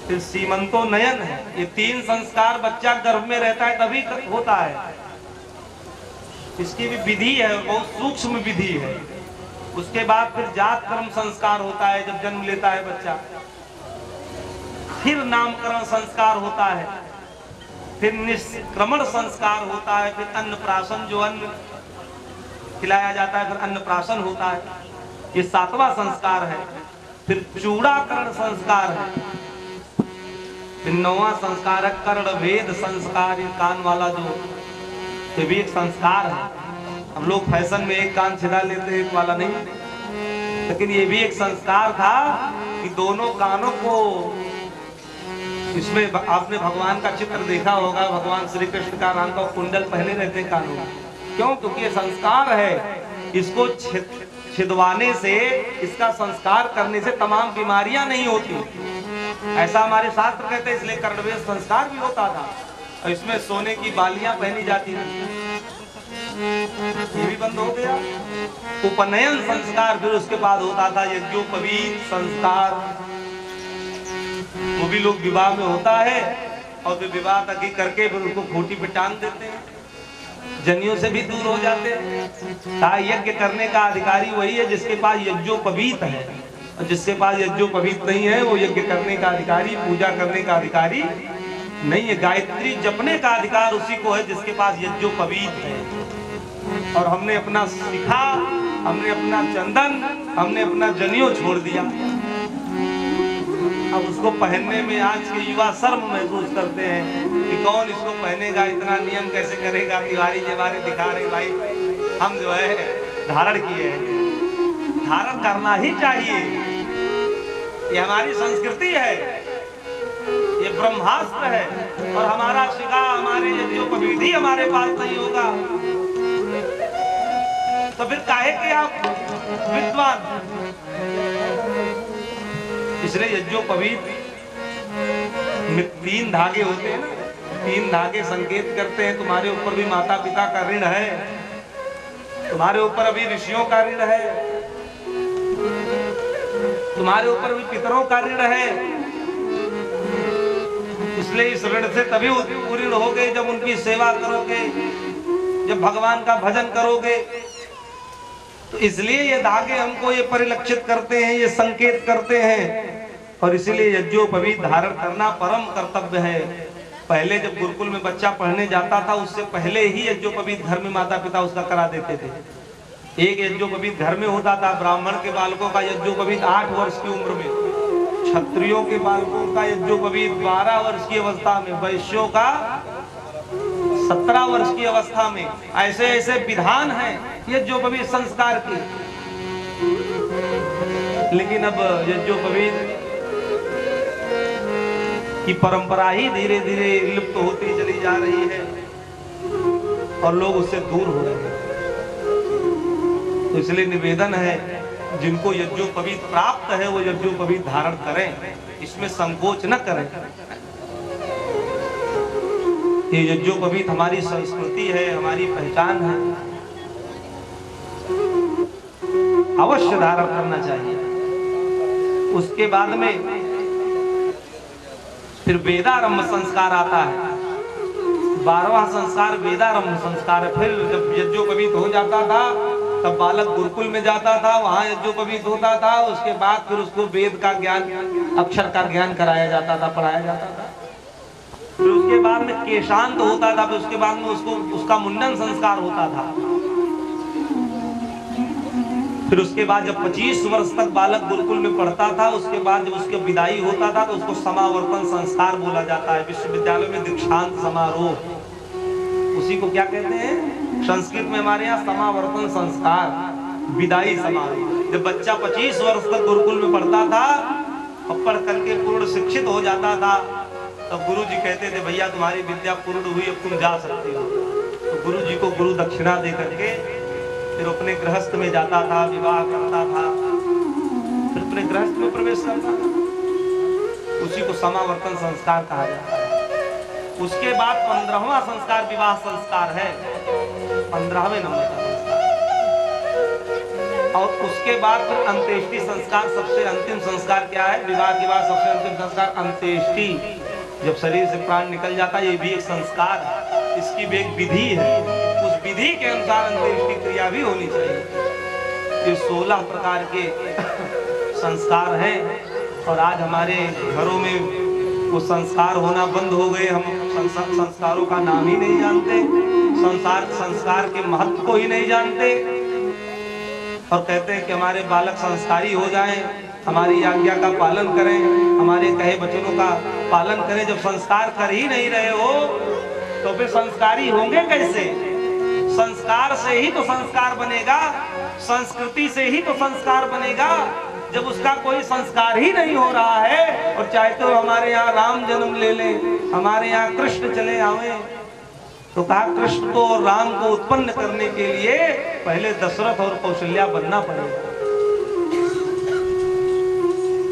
फिर सीमंतो नयन है। ये 3 संस्कार बच्चा गर्भ में रहता है तभी होता है। इसकी भी विधि है, बहुत सूक्ष्म विधि है। उसके बाद फिर जात कर्म संस्कार होता है जब जन्म लेता है बच्चा। फिर नामकरण संस्कार होता है, फिर निष्क्रमण संस्कार होता है, फिर अन्नप्राशन, जो अन्न खिलाया जाता है, फिर अन्नप्राशन होता है, ये 7वां संस्कार है। फिर चूड़ाकरण संस्कार है। फिर 9वां संस्कार है कर्ण भेद संस्कार, ये कान वाला जो, ये भी एक संस्कार है। हम लोग फैशन में एक कान छिदा लेते हैं, एक वाला नहीं, लेकिन ये भी एक संस्कार था कि दोनों कानों को, इसमें आपने भगवान का चित्र देखा होगा, भगवान श्री कृष्ण का राम का कुंडल पहने रहते कानों में। क्यों? क्योंकि ये संस्कार है। इसको छिदवाने से, इसका संस्कार करने से तमाम बीमारियां नहीं होती, ऐसा हमारे शास्त्र कहते हैं। इसलिए कर्णवेद संस्कार भी होता था और इसमें सोने की बालियां पहनी जाती थी, ये भी बंद हो गया। उपनयन संस्कार फिर उसके बाद होता था यज्ञोपवीत संस्कार, वो भी लोग विवाह में होता है और फिर विवाह तक ही करके फिर उसको खूंटी पे टांग देते हैं, जनियों से भी दूर हो जाते हैं। यज्ञ करने का अधिकारी वही है जिसके पास यज्ञोपवीत है, और जिसके पास यज्ञोपवीत नहीं है वो यज्ञ करने का अधिकारी, पूजा करने का अधिकारी नहीं है। गायत्री जपने का अधिकार उसी को है जिसके पास यज्ञोपवीत है। और हमने अपना शिखा, हमने अपना चंदन, हमने अपना जनियों छोड़ दिया। अब उसको पहनने में आज के युवा शर्म महसूस करते हैं कि कौन इसको पहनेगा, इतना नियम कैसे करेगा। तिवारी जी हमारे दिखा रहे भाई, हम जो है धारण किए हैं। धारण करना ही चाहिए, ये हमारी संस्कृति है, ये ब्रह्मास्त्र है। और हमारा शिखा, हमारे यज्ञोपवीत हमारे पास नहीं होगा तो फिर काहे कि आप विद्वान। इसलिए यज्ञोपवीत में 3 धागे होते हैं ना, 3 धागे संकेत करते हैं तुम्हारे ऊपर भी माता पिता का ऋण है, तुम्हारे ऊपर अभी ऋषियों का ऋण है, तुम्हारे ऊपर भी पितरों का ऋण है। इसलिए इस ऋण से तभी पूर्ण होगे जब उनकी सेवा करोगे, जब भगवान का भजन करोगे। तो इसलिए ये धागे हमको ये परिलक्षित करते हैं, ये संकेत करते हैं। और इसीलिए यज्ञोपवीत धारण करना परम कर्तव्य है। पहले जब गुरुकुल में बच्चा पढ़ने जाता था उससे पहले ही यज्ञोपवीत घर में माता पिता उसका करा देते थे। एक यज्ञोपवीत घर में होता था। ब्राह्मण के बालकों का यज्ञोपवीत 8 वर्ष की उम्र में, क्षत्रियों के बालकों का यज्ञोपवीत 12 वर्ष की अवस्था में, वैश्यों का 17 वर्ष की अवस्था में। ऐसे ऐसे विधान हैं यज्ञोपवीत संस्कार की। लेकिन अब यज्ञोपवीत की परंपरा ही धीरे धीरे लुप्त होती चली जा रही है और लोग उससे दूर हो रहे हैं। तो इसलिए निवेदन है, जिनको यज्ञोपवीत प्राप्त है वो यज्ञोपवीत धारण करें, इसमें संकोच न करें। ये यज्ञोपवीत हमारी संस्कृति है, हमारी पहचान है, अवश्य धारण करना चाहिए। उसके बाद में फिर वेदारंभ संस्कार आता है। 12वां संस्कार वेदारंभ संस्कार है। फिर जब यज्ञोपवीत हो जाता था तब बालक गुरुकुल में जाता था, वहां यज्ञोपवीत होता था। उसके बाद फिर उसको वेद का ज्ञान, अक्षर का ज्ञान कराया जाता था, पढ़ाया जाता था। फिर उसके बाद में केशांत होता था। फिर उसके बाद में उसका मुंडन संस्कार होता था। फिर उसके बाद जब 25 वर्ष तक बालक गुरुकुल में पढ़ता था, उसके बाद जब उसकी विदाई होता था तो उसको समावर्तन संस्कार बोला जाता है। विश्वविद्यालय में दीक्षांत समारोह, उसी को क्या कहते हैं संस्कृत में हमारे यहाँ समावर्तन संस्कार, विदाई समारोह। जब बच्चा 25 वर्ष तक गुरुकुल में पढ़ता था और पढ़ करके पूर्ण शिक्षित हो जाता था तब गुरु जी कहते थे भैया तुम्हारी विद्या पूर्ण हुई, अब तुम जा सकते हो। तो गुरु जी को गुरु दक्षिणा दे करके फिर अपने गृहस्थ में जाता था, विवाह करता था, फिर अपने गृहस्थ में प्रवेश करता था। उसी को समावर्तन संस्कार कहा जाता है। उसके बाद 15वां संस्कार विवाह संस्कार है, 15वें नंबर का संस्कार। और उसके बाद फिर अंत्येष्टि संस्कार, सबसे अंतिम संस्कार क्या है? विवाह के बाद सबसे अंतिम संस्कार अंत्येष्टि, जब शरीर से प्राण निकल जाता है, ये भी एक संस्कार है, इसकी भी एक विधि है। उस विधि के अनुसार अंत्येष्टि क्रिया भी होनी चाहिए। ये 16 प्रकार के संस्कार हैं और आज हमारे घरों में वो संस्कार होना बंद हो गए। हम संस्कारों का नाम ही नहीं जानते, संस्कार के महत्व को ही नहीं जानते और कहते हैं कि हमारे बालक संस्कारी हो जाएं, हमारी आज्ञा का पालन करें, हमारे कहे वचनों का पालन करें। जब संस्कार कर ही नहीं रहे हो तो फिर संस्कारी होंगे कैसे? संस्कार से ही तो संस्कार बनेगा, संस्कृति से ही तो संस्कार बनेगा। जब उसका कोई संस्कार ही नहीं हो रहा है और चाहे तो हमारे यहाँ राम जन्म ले ले, हमारे यहाँ कृष्ण चले आवे, तो कहा कृष्ण को और राम को उत्पन्न करने के लिए पहले दशरथ और कौशल्या बनना पड़ेगा।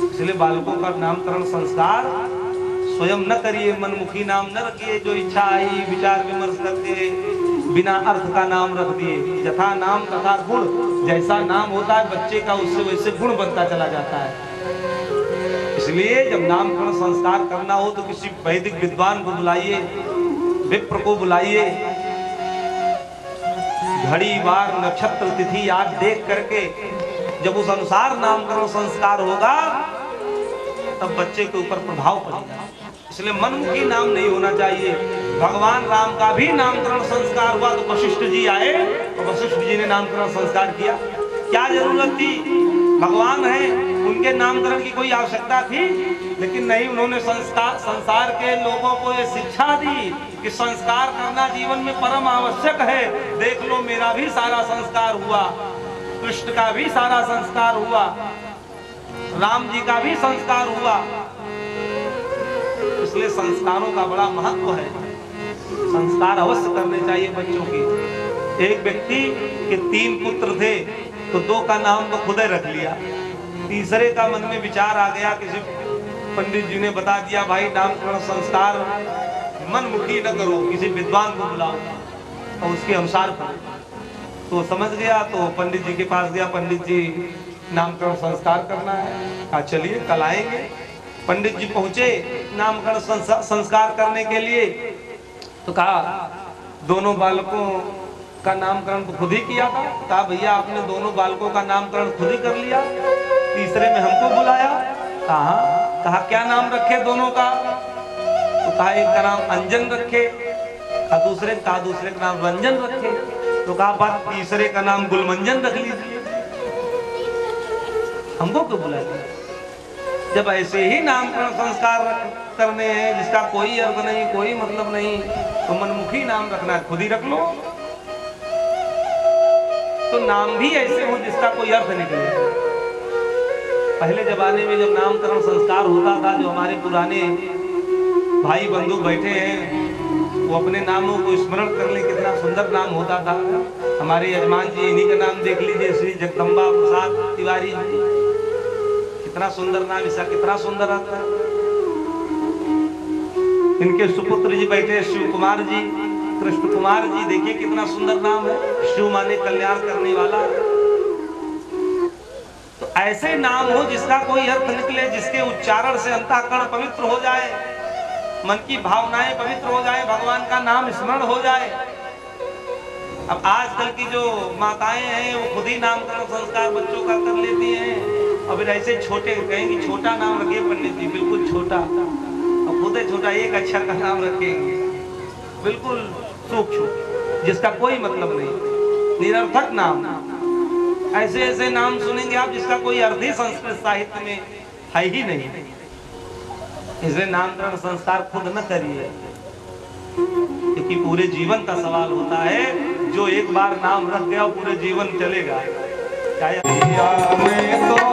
इसलिए बालकों का नामकरण संस्कार स्वयं न करिए, मनमुखी नाम न रखिए, जो इच्छा आई विचार विमर्श करके बिना अर्थ का नाम रख दिए। यथा नाम तथा गुण, जैसा नाम होता है बच्चे का उससे वैसे गुण बनता चला जाता है। इसलिए जब नामकरण संस्कार करना हो तो किसी वैदिक विद्वान को बुलाइए, विप्र को बुलाइए, घड़ी वार नक्षत्र तिथि आज देख करके जब उस अनुसार नामकरण संस्कार होगा तब बच्चे के ऊपर प्रभाव पड़ेगा। इसलिए मनमुखी नाम नहीं होना चाहिए। भगवान राम का भी नामकरण संस्कार हुआ तो वशिष्ठ जी आए और वशिष्ठ जी ने नामकरण संस्कार किया। क्या जरूरत थी? भगवान है, उनके नामकरण की कोई आवश्यकता थी? लेकिन नहीं, उन्होंने संसार के लोगों को ये शिक्षा दी कि संस्कार करना जीवन में परम आवश्यक है। देख लो, मेरा भी सारा संस्कार हुआ, कृष्ण का भी सारा संस्कार हुआ, राम जी का भी संस्कार हुआ। इसलिए संस्कारों का बड़ा महत्व है, संस्कार अवश्य करने चाहिए बच्चों के। एक व्यक्ति के 3 पुत्र थे तो 2 का नाम तो खुद ही रख लिया, तीसरे का मन में विचार आ गया, किसी पंडित जी ने बता दिया भाई नामकरण संस्कार मनमुखी न करो, किसी विद्वान को बुलाओ और उसके अनुसार करो। तो समझ गया, तो पंडित जी के पास गया, पंडित जी नामकरण संस्कार करना है। कहा चलिए कल आएंगे। पंडित जी पहुंचे नामकरण संस्कार करने के लिए, तो कहा दोनों बालकों का नामकरण तो खुद ही किया था। कहा भैया आपने दोनों बालकों का नामकरण खुद ही कर लिया, तीसरे में हमको बुलाया। कहा क्या नाम रखे दोनों का? तो कहा एक का नाम अंजन रखे, कहा दूसरे का नाम रंजन रखे। तो कहा बात तीसरे का नाम गुलमंजन रख लीजिए, हमको क्यों बुलाया? जब ऐसे ही नामकरण संस्कार करने हैं जिसका कोई अर्थ नहीं, कोई मतलब नहीं, तो मनमुखी नाम रखना है, खुद ही रख लो। तो नाम भी ऐसे हो जिसका कोई अर्थ निकले। पहले जमाने में जब नामकरण संस्कार होता था, जो हमारे पुराने भाई बंधु बैठे हैं वो अपने नामों को स्मरण कर ले, कितना सुंदर नाम होता था। हमारे यजमान जी, इन्हीं का नाम देख लीजिए, श्री जगदम्बा प्रसाद तिवारी जी, कितना सुंदर नाम, इसका कितना सुंदर आता है। इनके सुपुत्र जी बैठे शिव कुमार जी, कृष्ण कुमार जी, देखिए कितना सुंदर नाम है। शिव माने कल्याण करने वाला। तो ऐसे नाम हो जिसका कोई अर्थ निकले, जिसके उच्चारण से अंतःकरण पवित्र हो जाए, मन की भावनाएं पवित्र हो जाए, भगवान का नाम स्मरण हो जाए। अब आजकल की जो माताएं हैं वो खुद ही नामकरण संस्कार बच्चों का कर लेती हैं। अब ऐसे छोटे कहेंगे छोटा नाम रखिए पंडित जी, बिल्कुल छोटा, और खुद ही छोटा एक अक्षर का नाम रखेंगे, बिल्कुल सूक्ष्म, जिसका कोई मतलब नहीं, निरर्थक नाम। ऐसे ऐसे नाम सुनेंगे आप जिसका कोई अर्थ ही संस्कृत साहित्य में है ही नहीं। इसलिए नामकरण संस्कार खुद न करिए, क्योंकि पूरे जीवन का सवाल होता है। जो एक बार नाम रख गया पूरे जीवन चलेगा। जय हो लो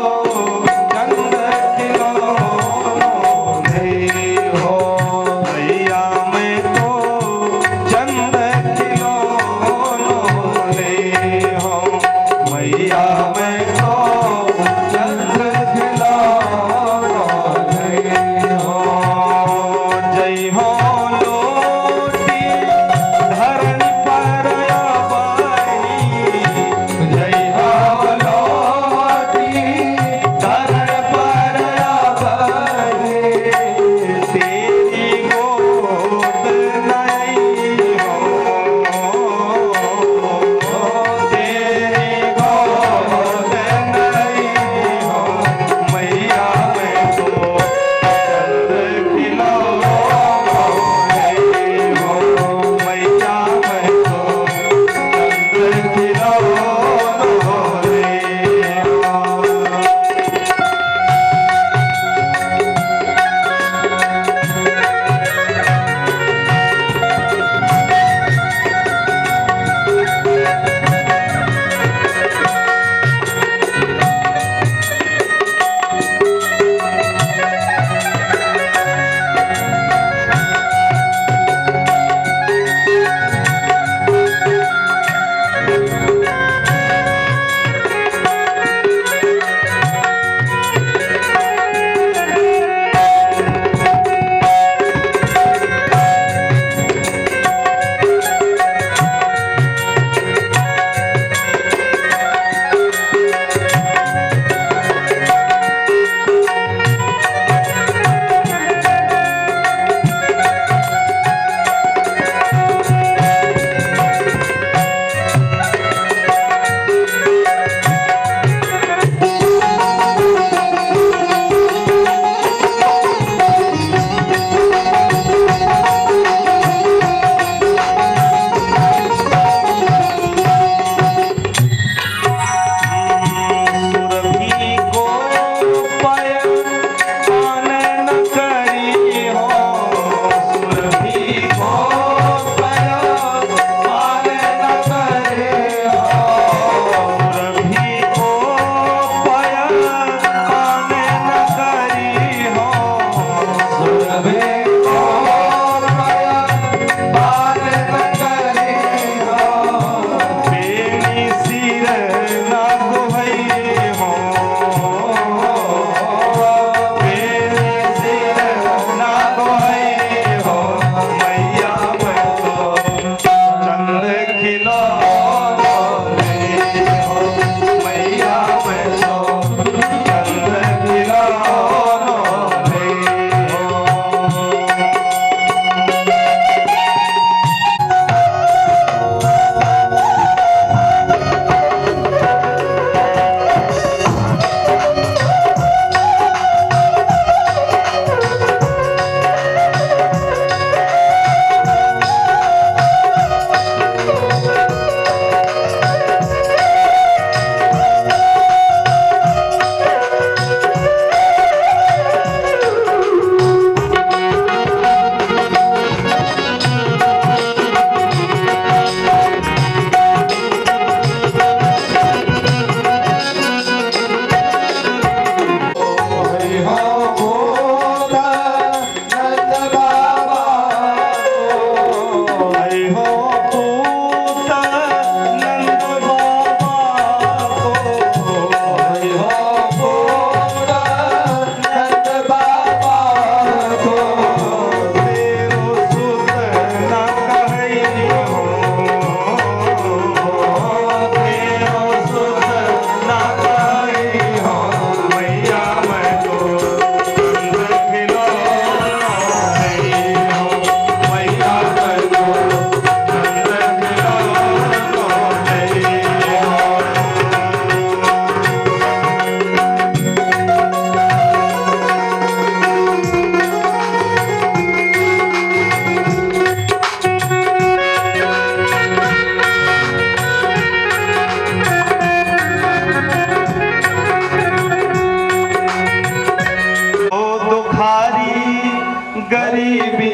गरीबी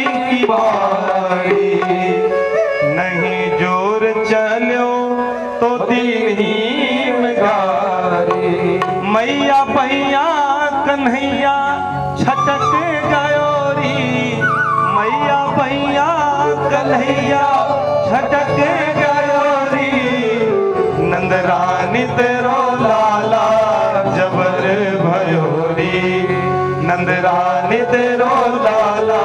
की बारी, नहीं जोर चलो तो दीन ही में गारी। मैया पैया कन्हैया छटक गयोरी, मैया पैया कन्हैया छटक गयोरी। नंदरानी तेरो लाला जबर भयोरी, नंदरानी तेरो लाला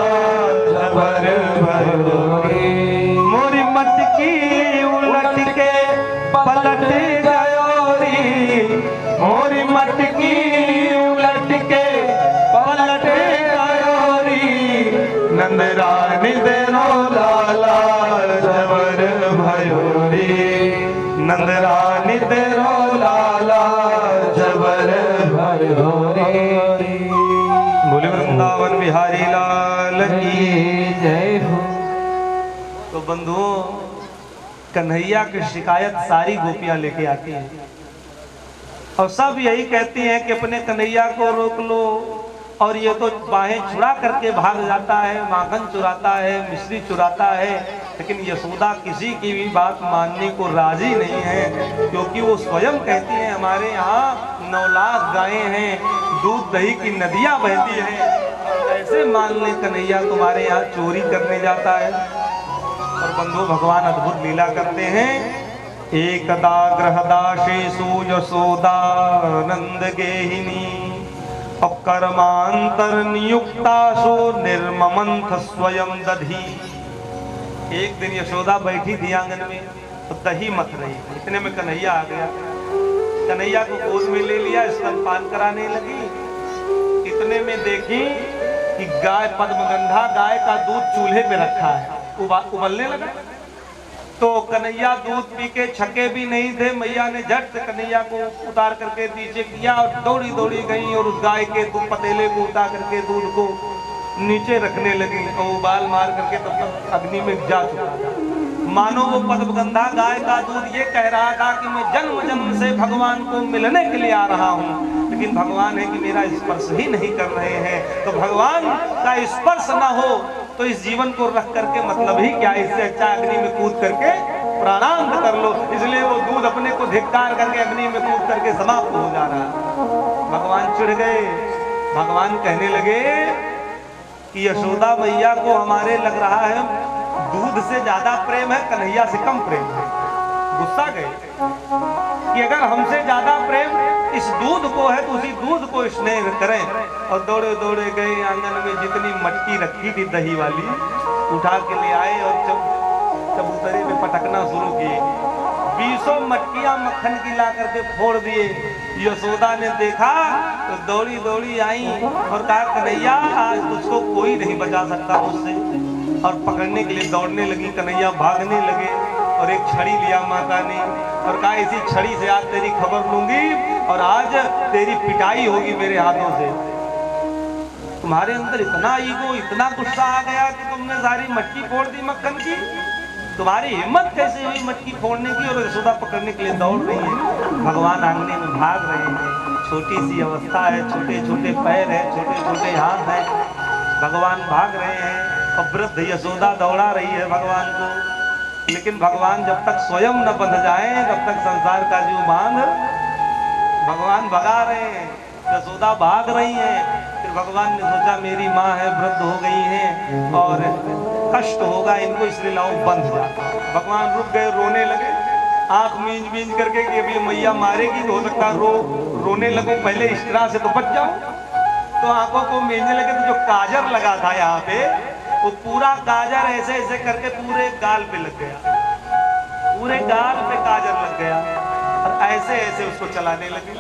जबर भयोरी। मोरी मटकी उलट के पलट गयोरी, मोरी मटकी उलट के पलट गयोरी। नंदरानी तेरो लाला जबर भयोरी, नंदरानी तेरो लाला जबर भयोरी। बोले वृंदावन बिहारी लाल की जय हो। तो बंधुओं, कन्हैया की शिकायत सारी गोपियां लेके आती हैं और सब यही कहती हैं कि अपने कन्हैया को रोक लो। और ये तो बाहें छुड़ा करके भाग जाता है, माखन चुराता है, मिश्री चुराता है। लेकिन यशोदा किसी की भी बात मानने को राजी नहीं है, क्योंकि वो स्वयं कहती है हमारे यहाँ 9 लाख गायें हैं, दूध दही की नदियाँ बहती हैं, कैसे मान ले कन्हैया तुम्हारे यहाँ चोरी करने जाता है। और बंधु भगवान अद्भुत लीला करते हैं। एकदा ग्रहदाशेषु यशोदानंद गेहिनी और कर्मांतर नियुक्तासो निर्ममंथ स्वयं दधी। एक दिन यशोदा बैठी थी आंगन में तो दही मथ रही, इतने में कन्हैया आ गया। कन्हैया को गोद में ले लिया, स्तनपान कराने लगी। इतने में देखी कि गाय पद्मगंधा गाय का दूध चूल्हे पे रखा है, उबलने लगा। तो कन्हैया दूध पी के छके भी नहीं थे। मैया ने झट से कन्हैया को उतार करके नीचे किया और दौड़ी दौड़ी गई और उस गाय के दूध पतीले को उतार करके दूध को नीचे रखने लगी और उबाल मार करके तब तक अग्नि में जा चुका था। मानो वो पद्मगंधा गाय का दूध ये कह रहा था कि मैं जन्म जन्म से भगवान को मिलने के लिए आ रहा हूँ, लेकिन भगवान है कि मेरा स्पर्श ही नहीं कर रहे हैं। तो भगवान का स्पर्श ना हो तो इस जीवन को रख करके मतलब ही क्या, इससे अच्छा अग्नि में कूद करके प्राणांत कर लो। इसलिए वो दूध अपने को धिक्कार करके अग्नि में कूद करके समाप्त हो जा रहा। भगवान चिढ़ गए। भगवान कहने लगे कि यशोदा मैया को हमारे लग रहा है दूध से ज्यादा प्रेम है, कन्हैया से कम प्रेम है। गुस्सा गए कि अगर हमसे ज्यादा प्रेम इस दूध को है तो उसी दूध को स्नेह करें। और दौड़े दौड़े गए आंगन में जितनी मटकी रखी थी दही वाली उठा के ले आए और चबूतरे में पटकना शुरू किए। 20 मटकियां मक्खन की ला करके फोड़ दिए। यशोदा ने देखा तो दौड़ी दौड़ी आई और कहा कन्हैया आज तुझको कोई नहीं बचा सकता मुझसे। और पकड़ने के लिए दौड़ने लगी। कन्हैया भागने लगे और एक छड़ी लिया माता ने और कहा इसी छड़ी से आज तेरी खबर लूंगी और आज तेरी पिटाई होगी मेरे हाथों से। तुम्हारे अंदर इतना ईगो, इतना गुस्सा आ गया कि तुमने सारी मटकी फोड़ दी मक्खन की। तुम्हारी हिम्मत कैसे हुई मटकी फोड़ने की? और यशोदा पकड़ने के लिए दौड़ रही है। भगवान आंगने में भाग रहे हैं। छोटी सी अवस्था है, छोटे छोटे पैर है, छोटे छोटे हाथ है। भगवान भाग रहे हैं और वृद्ध यशोदा दौड़ा रही है भगवान को। लेकिन भगवान जब तक स्वयं न बंध जाए तब तक संसार का जीव बांध। भगवान भगा रहे हैं, यशोदा भाग रही है। फिर भगवान ने सोचा मेरी माँ है, वृद्ध हो गई है और कष्ट होगा इनको, इसलिए लाओ बंध जाता। भगवान रुक गए, रोने लगे। आंख मींज मींज करके कि अभी मैया मारेगी तो हो सकता रोने लगो, पहले इस तरह से तो बच जाओ। तो आंखों को मींजने लगे तो जो काजर लगा था यहाँ पे वो पूरा काजर ऐसे ऐसे करके पूरे गाल पे लग गया। पूरे गाल पे काजर लग गया और ऐसे ऐसे उसको चलाने लगे।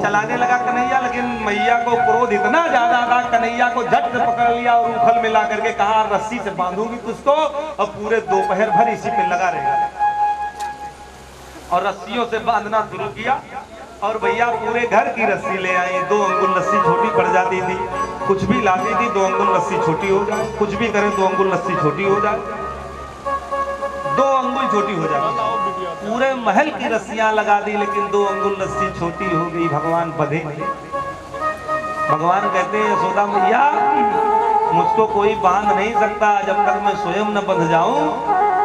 चलाने लगा कन्हैया। लेकिन मैया को क्रोध इतना ज्यादा था, कन्हैया को झट से पकड़ लिया और उखल में ला करके कहा रस्सी से बांधूंगी तुझको और पूरे दोपहर भर इसी पे लगा रहेगा। और रस्सियों से बांधना शुरू किया और भैया पूरे घर की रस्सी ले आई। 2 अंगुल रस्सी छोटी पड़ जाती थी, कुछ भी लाती थी 2 अंगुल रस्सी छोटी हो जाए, कुछ भी करें 2 अंगुल रस्सी छोटी हो जाए, 2 अंगुल छोटी हो जाए। पूरे महल की रस्सियां लगा दी लेकिन 2 अंगुल रस्सी छोटी हो गई। भगवान बधे। भगवान कहते हैं यशोदा मैया मुझको कोई बांध नहीं सकता, जब तक मैं स्वयं न बंध जाऊं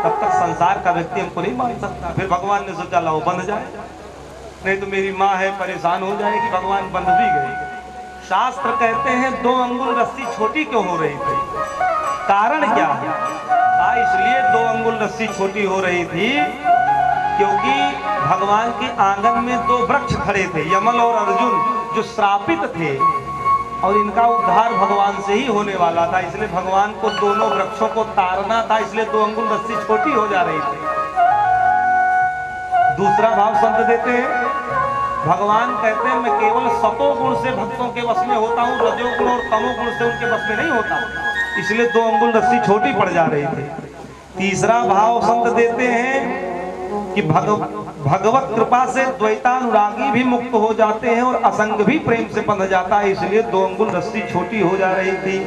तब तक संसार का व्यक्ति हमको नहीं बांध सकता। फिर भगवान ने सोचा लाओ बंध जाए, नहीं तो मेरी माँ है परेशान हो जाएगी। भगवान बंध भी गए। शास्त्र कहते हैं 2 अंगुल रस्सी छोटी क्यों हो रही थी, कारण क्या है? इसलिए 2 अंगुल रस्सी छोटी हो रही थी क्योंकि भगवान के आंगन में 2 वृक्ष खड़े थे, यमल और अर्जुन, जो श्रापित थे और इनका उद्धार भगवान से ही होने वाला था। इसलिए भगवान को दोनों वृक्षों को तारना था, इसलिए 2 अंगुल रस्सी छोटी हो जा रही थी। दूसरा भाव संत देते हैं, भगवान कहते हैं मैं केवल सतो गुण से भक्तों के वश में होता हूँ, रजोगुण और तमोगुण से उनके वश में नहीं होता, इसलिए 2 अंगुल रस्सी छोटी पड़ जा रही थी। तीसरा भाव संत देते हैं कि भगवत कृपा से द्वैतानुरागी भी मुक्त हो जाते हैं और असंग भी प्रेम से बंध जाता है, इसलिए 2 अंगुल रस्सी छोटी हो जा रही थी।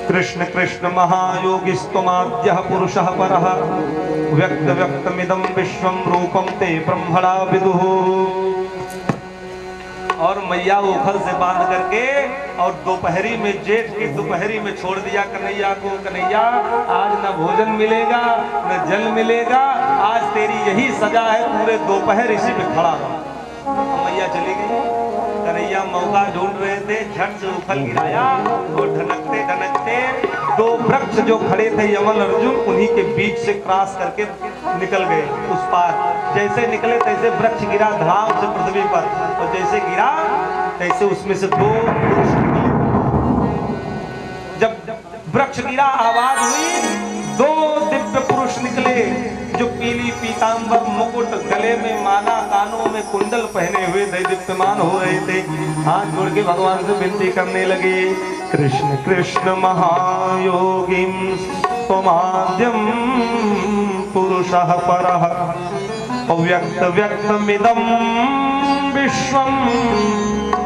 कृष्ण कृष्ण महायोगिस्तमाद्यः पुरुषः परः व्यक्त व्यक्तमिदं विश्वं रूपं ते ब्रह्मणा विदुः। और मैया उखल से बांध करके और दोपहरी में, जेठ की दोपहरी में छोड़ दिया कन्हैया को। कन्हैया आज न भोजन मिलेगा न जल मिलेगा, आज तेरी यही सजा है, पूरे दोपहर इसी पे खड़ा रहो। मैया चली गई। कन्हैया मौका ढूंढ रहे थे, झट से उखल गिराया और ढनकते ढनकते 2 वृक्ष जो खड़े थे यमल अर्जुन, उन्हीं के बीच से क्रॉस करके निकल गए उस पार। जैसे निकले तैसे वृक्ष गिरा धाम से पृथ्वी पर, और जैसे गिरा तैसे उसमें से 2 पुरुष निकले। जब वृक्ष गिरा आवाज हुई, 2 दिव्य पुरुष निकले जो पीली पीतांबर, मुकुट, गले में माला, कानों में कुंडल पहने हुए दीप्यमान हो रहे थे। हाथ जोड़ के भगवान से विनती करने लगे, कृष्ण कृष्ण महायोगिं त्वमाद्यं पुरुषः परः अव्यक्त व्यक्तमिदं विश्वं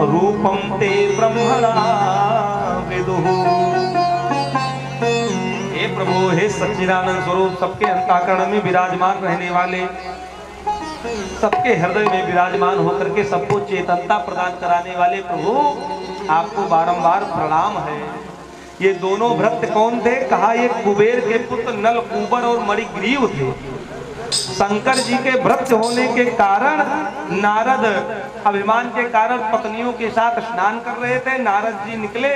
रूपं ते ब्रह्मणा विदुः। हे प्रभु, हे सच्चिदानंद स्वरूप, सबके अंतःकरण में विराजमान रहने वाले, सबके हृदय में विराजमान होकर के सबको चेतनता प्रदान कराने वाले प्रभु, आपको बारंबार प्रणाम है। ये दोनों भक्त कौन थे? कहा ये कुबेर के पुत्र नल कुबर और मणिग्रीव थे। शंकर जी के भक्त होने के कारण नारद अभिमान के कारण पत्नियों के साथ स्नान कर रहे थे। नारद जी निकले,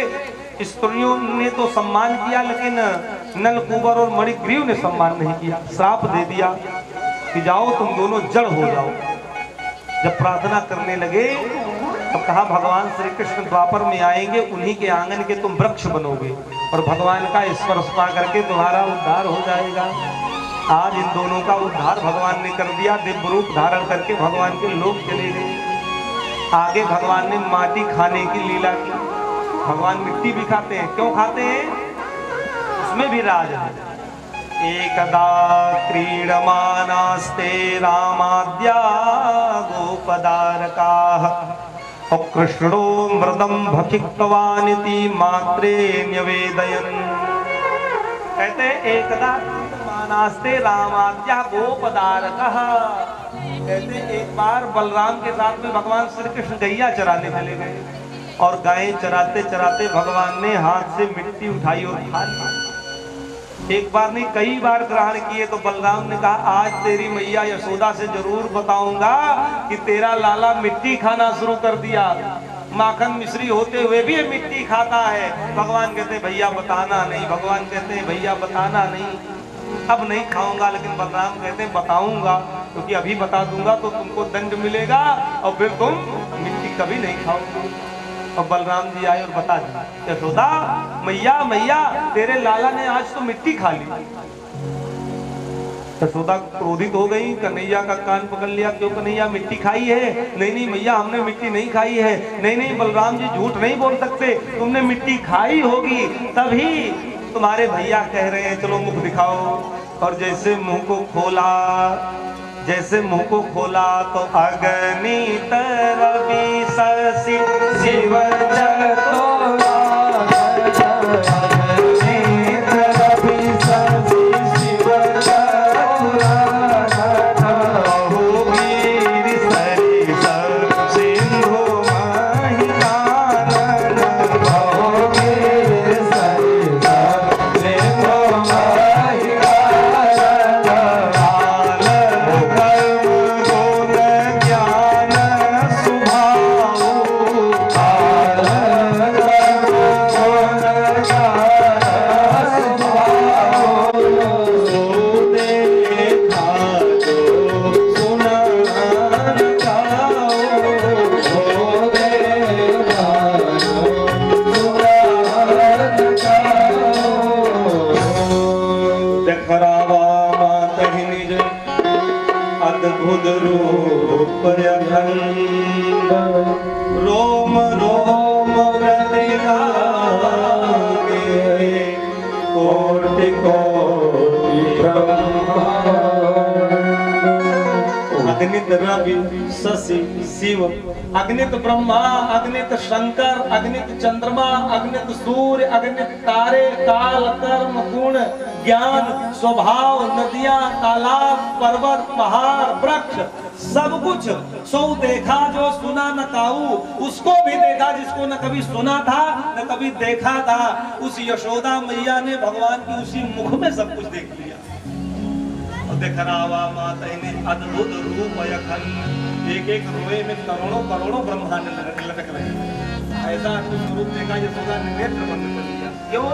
स्त्रियों ने तो सम्मान किया लेकिन नल कुबर और मणिग्रीव ने सम्मान नहीं किया, श्राप दे दिया कि जाओ तुम दोनों जड़ हो जाओ। जब प्रार्थना करने लगे तो कहा भगवान श्री कृष्ण द्वापर में आएंगे, उन्हीं के आंगन के तुम वृक्ष बनोगे और भगवान का स्पर्श पा करके तुम्हारा उद्धार हो जाएगा। आज इन दोनों का उद्धार भगवान ने कर दिया, दिव्य रूप धारण करके भगवान के लोक चले गए। आगे भगवान ने माटी खाने की लीला की। भगवान मिट्टी भी खाते हैं, क्यों खाते हैं? उसमें भी राज है। एकदा क्रीडमानास्ते रामाद्या गोपदारकाः कृष्णो मृदं भक्षितवानिति मात्रे न्यवेदयन्। कहते एकदा क्रीडमानास्ते रामाद्या गोपदारकाः, कहते एक बार बलराम के साथ में भगवान श्री कृष्ण गैया चराने चले गए और गायें चराते चराते भगवान ने हाथ से मिट्टी उठाई और खा ली। एक बार नहीं कई बार ग्रहण किए तो बलराम ने कहा आज तेरी मैया यशोदा से जरूर बताऊंगा कि तेरा लाला मिट्टी खाना शुरू कर दिया, माखन मिश्री होते हुए भी ये मिट्टी खाता है। भगवान कहते हैं भैया बताना नहीं, भगवान कहते हैं भैया बताना नहीं, अब नहीं खाऊंगा। लेकिन बलराम कहते हैं बताऊंगा, क्योंकि अभी बता दूंगा तो तुमको दंड मिलेगा और फिर तुम मिट्टी कभी नहीं खाओगे। और बलराम जी आए और बता दिया यशोदा मैया मैया तेरे लाला ने आज तो मिट्टी खा ली। यशोदा क्रोधित हो गई, कन्हैया का कान पकड़ लिया, क्यों कन्हैया मिट्टी खाई है? नहीं नहीं मैया हमने मिट्टी नहीं खाई है। नहीं नहीं बलराम जी झूठ नहीं बोल सकते, तुमने मिट्टी खाई होगी तभी तुम्हारे भैया कह रहे हैं चलो मुख दिखाओ। और जैसे मुंह को खोला, जैसे मुंह को खोला तो अगणित रवि शशि शिव अग्नित रवि शशि शिव, अग्नित ब्रह्मा, अग्नित शंकर, अग्नित चंद्रमा, अग्नित सूर्य, अग्नित तारे, काल, कर्म, गुण, ज्ञान, स्वभाव, नदियां, तालाब, पर्वत, पहाड़, वृक्ष, सब कुछ सो देखा जो सुना न काऊ, उसको भी देखा जिसको न कभी सुना था न कभी देखा था। उस यशोदा मैया ने भगवान की उसी मुख में सब कुछ देख लिया। दिखरावा माता ने अद्भुत रूप अखंड, एक एक रोए में करोड़ों करोड़ों ब्रह्मांड लटक रहे हैं। ऐसा अद्भुत रूप देखा यशोदा ने नेत्र बंद कर लिया। क्यों?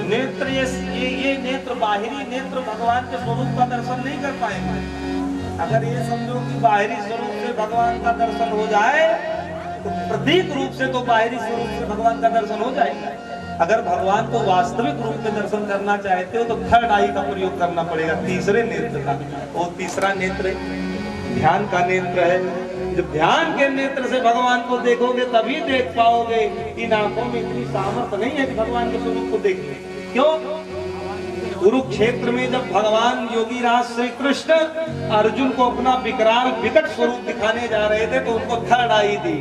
नेत्र ये नेत्र बाहरी नेत्र भगवान के स्वरूप का दर्शन नहीं कर पाएंगे। अगर ये समझो कि बाहरी स्वरूप से भगवान का दर्शन हो जाए तो प्रतीक रूप से तो बाहरी स्वरूप से भगवान का दर्शन हो जाएगा। अगर भगवान को वास्तविक रूप में दर्शन करना चाहते हो तो थर्ड आई का प्रयोग करना पड़ेगा, तीसरे नेत्र का। वो तीसरा नेत्र ध्यान का नेत्र है। जब ध्यान के नेत्र से भगवान को देखोगे तभी देख पाओगे। इन आंखों में इतनी सामर्थ्य नहीं है कि भगवान के स्वरूप को देखें। क्यों? कुरुक्षेत्र में जब भगवान योगी राज श्री कृष्ण अर्जुन को अपना विकराल विकट स्वरूप दिखाने जा रहे थे तो उनको थर्ड आई दी।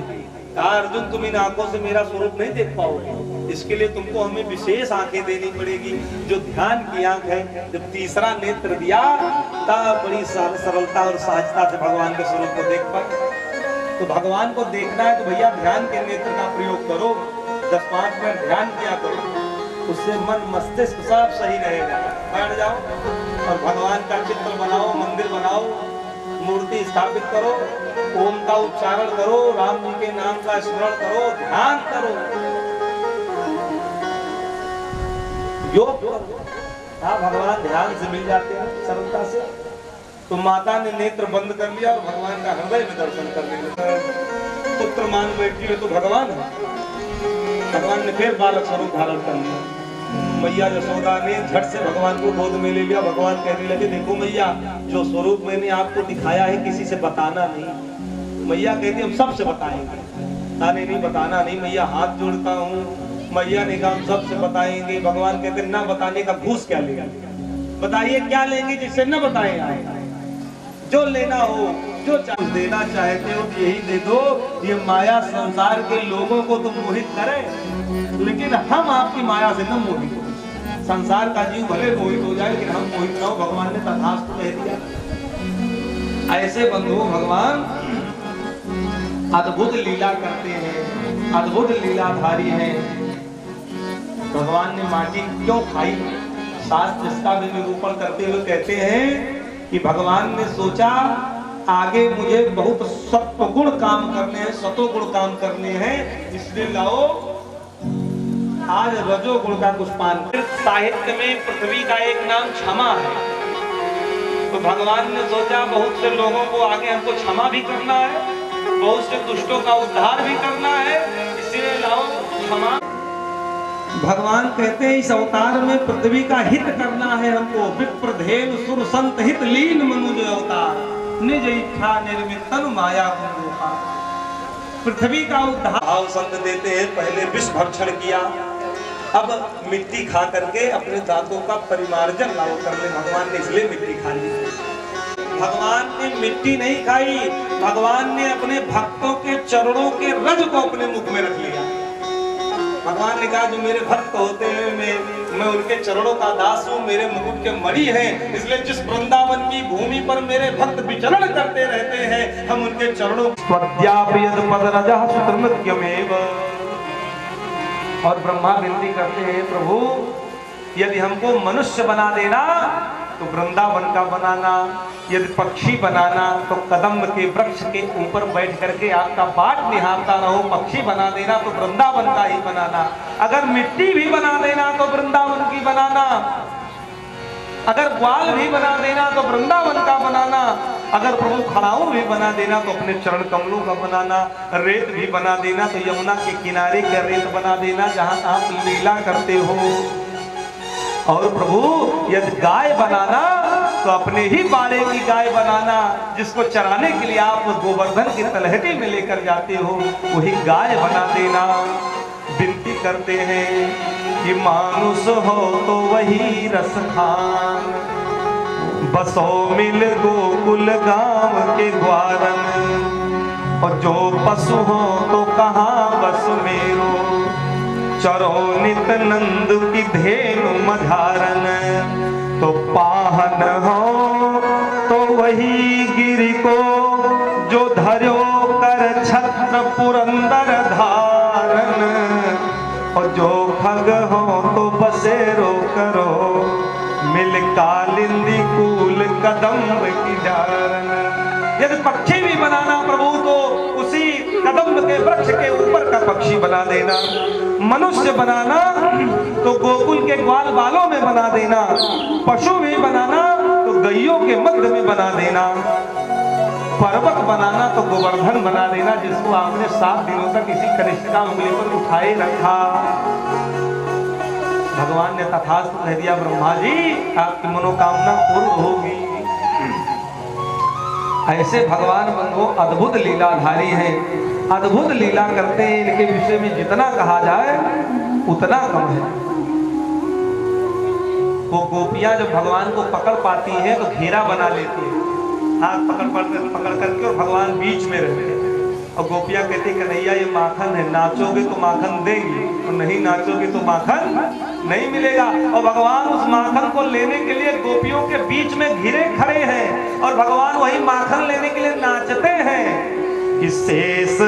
कहा अर्जुन तुम इन आंखों से मेरा स्वरूप नहीं देख पाओगे, इसके लिए तुमको हमें विशेष आंखें देनी पड़ेगी जो ध्यान की आंख है। जब तीसरा नेत्र दिया तब बड़ी सरलता और सहजता से भगवान के स्वरूप को देख पाए। तो भगवान को देखना है तो भैया ध्यान के नेत्र का प्रयोग करो, 10-5 मिनट ध्यान किया करो, उससे मन मस्तिष्क सब सही रहेगा। बैठ जाओ और भगवान का चित्र बनाओ, मंदिर बनाओ, मूर्ति स्थापित करो, ओम का उच्चारण करो, राम जी के नाम का स्मरण करो, ध्यान करो, योग करो। हाँ, भगवान ध्यान से मिल जाते हैं सरलता से। तो माता ने नेत्र बंद कर लिया और भगवान का हृदय में दर्शन करने लगा। पुत्र मान बैठी है तो भगवान है। भगवान ने फिर बालक स्वरूप धारण कर लिया। मैया यशोदा ने झट से भगवान को गोद में ले लिया। भगवान कहने लगे देखो मैया, जो स्वरूप मैंने आपको दिखाया है किसी से बताना नहीं। मैया कहती हम सबसे बताएंगे। नहीं बताना नहीं मैया, हाथ जोड़ता हूँ। मैया ने कहा हम सबसे बताएंगे। भगवान कहते ना बताने का घूस क्या लेगा, बताइए क्या लेंगे जिससे न बताएं आप। जो लेना हो, जो देना चाहते हो यही दे दो। ये माया संसार के लोगों को तो मोहित करे, लेकिन हम आपकी माया से न मोहित हो। संसार का जीव भले मोहित हो जाए लेकिन हम मोहित न हो। भगवान ने तथास्तु कह दिया। ऐसे बंधु भगवान अद्भुत लीला करते हैं, अद्भुत लीलाधारी हैं। भगवान ने माटी क्यों खाई, शास्त्र इसका भी निरूपण करते हुए कहते हैं कि भगवान ने सोचा आगे मुझे बहुत सत्वगुण काम करने हैं, सतोगुण काम करने हैं, इसलिए लाओ आज रजोगुण का कुछ पान। साहित्य में पृथ्वी का एक नाम क्षमा है। तो भगवान ने सोचा बहुत से लोगों को आगे हमको क्षमा भी करना है, बहुत से दुष्टों का उद्धार भी करना है, इसलिए लाओ क्षमा। भगवान कहते हैं इस अवतार में पृथ्वी का हित करना है हमको। विप्र धेनु सुर संत हित लीन मनुज अवतार, निज इच्छा निर्मित तनु माया कुरूपा। पृथ्वी का उद्धार भाव संत देते हैं। पहले विष भक्षण किया, अब मिट्टी खा करके अपने दांतों का परिमार्जन लाओ करने भगवान ने इसलिए मिट्टी खा ली। भगवान ने मिट्टी नहीं खाई, भगवान ने अपने भक्तों के चरणों के रज को अपने मुख में रख लिया। भगवान ने कहा जो मेरे भक्त होते हैं मैं उनके चरणों का दास हूँ, मेरे मुकुट के मणि हैं, इसलिए जिस वृंदावन की भूमि पर मेरे भक्त विचरण करते रहते हैं हम उनके चरणों। और ब्रह्मा विनती करते हैं प्रभु यदि हमको मनुष्य बना देना तो वृंदावन का बनाना, यदि पक्षी बनाना तो कदम के वृक्ष के ऊपर बैठ करके आपका बाट निहारता रहो। पक्षी बना देना तो वृंदावन का ही बनाना। अगर मिट्टी भी बना देना तो वृंदावन की बनाना। अगर ग्वाल भी बना देना तो वृंदावन का बनाना। अगर प्रभु खड़ाऊ भी बना देना तो अपने चरण कमलों का बनाना। रेत भी बना देना तो यमुना के किनारे का रेत बना देना जहां आप लीला करते हो। और प्रभु यदि गाय बनाना तो अपने ही बाड़े की गाय बनाना, जिसको चराने के लिए आप गोवर्धन की तलहटी में लेकर जाते हो वही गाय बना देना। विनती करते हैं कि मानुष हो तो वही रस खान, बसो मिल गोकुल गांव के द्वारन, और जो पशु हो तो कहाँ बस मेरो, चरो नित नंद की धेनु मझारन, तो पाहन हो तो वही गिरि को, जो धर्यो कर छत्र पुरंदर धारन, और जो खग हो तो बसेरो करो, मिल कालिंदी कूल कदम्ब की डारन। यदि पक्षी भी बनाना प्रभु तो उसी कदम्ब के वृक्ष के ऊपर का पक्षी बना देना, मनुष्य बनाना तो गोकुल के ग्वाल बालों में बना देना, पशु भी बनाना तो गैयों के मध्य में बना देना, पर्वत बनाना तो गोवर्धन बना देना, जिसको आपने 7 दिनों तक इसी कनिष्ठिका उंगली पर उठाए रखा। भगवान ने तथास्तु कह दिया, ब्रह्मा जी आपकी मनोकामना पूर्ण होगी। ऐसे भगवान बंधु अद्भुत लीलाधारी हैं, अद्भुत लीला करते हैं। इनके विषय में जितना कहा जाए उतना कम है। वो गोपियां जब भगवान को पकड़ पाती हैं तो घेरा बना लेती हैं, हाथ पकड़ करके, और भगवान बीच में रहते हैं। और गोपियां कहती कन्हैया ये माखन है, नाचोगे तो माखन देंगी, और नहीं नाचोगे तो माखन नहीं मिलेगा। और भगवान उस माखन को लेने के लिए गोपियों के बीच में घिरे खड़े हैं, और भगवान वही माखन लेने के लिए नाचते हैं। शेष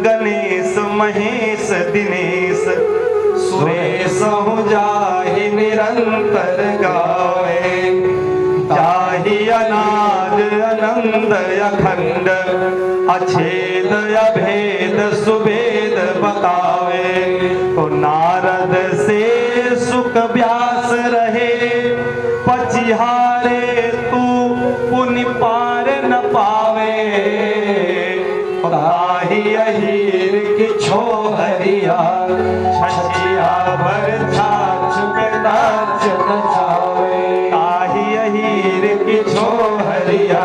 गणेश महेश दिनेश सुरेश हो जाहि निरंतर गावे, जाहि अनाद अनंद अखंड अछेद अभेद सुभेद बतावे। तो नारद से सुख व्यास रहे, पचिहारे तू पुनि पार न पावे। ताहि अहीर की छोहरिया, छछिया भर छाछ पे नाच नचावे। ताहि अहीर की छोहरिया,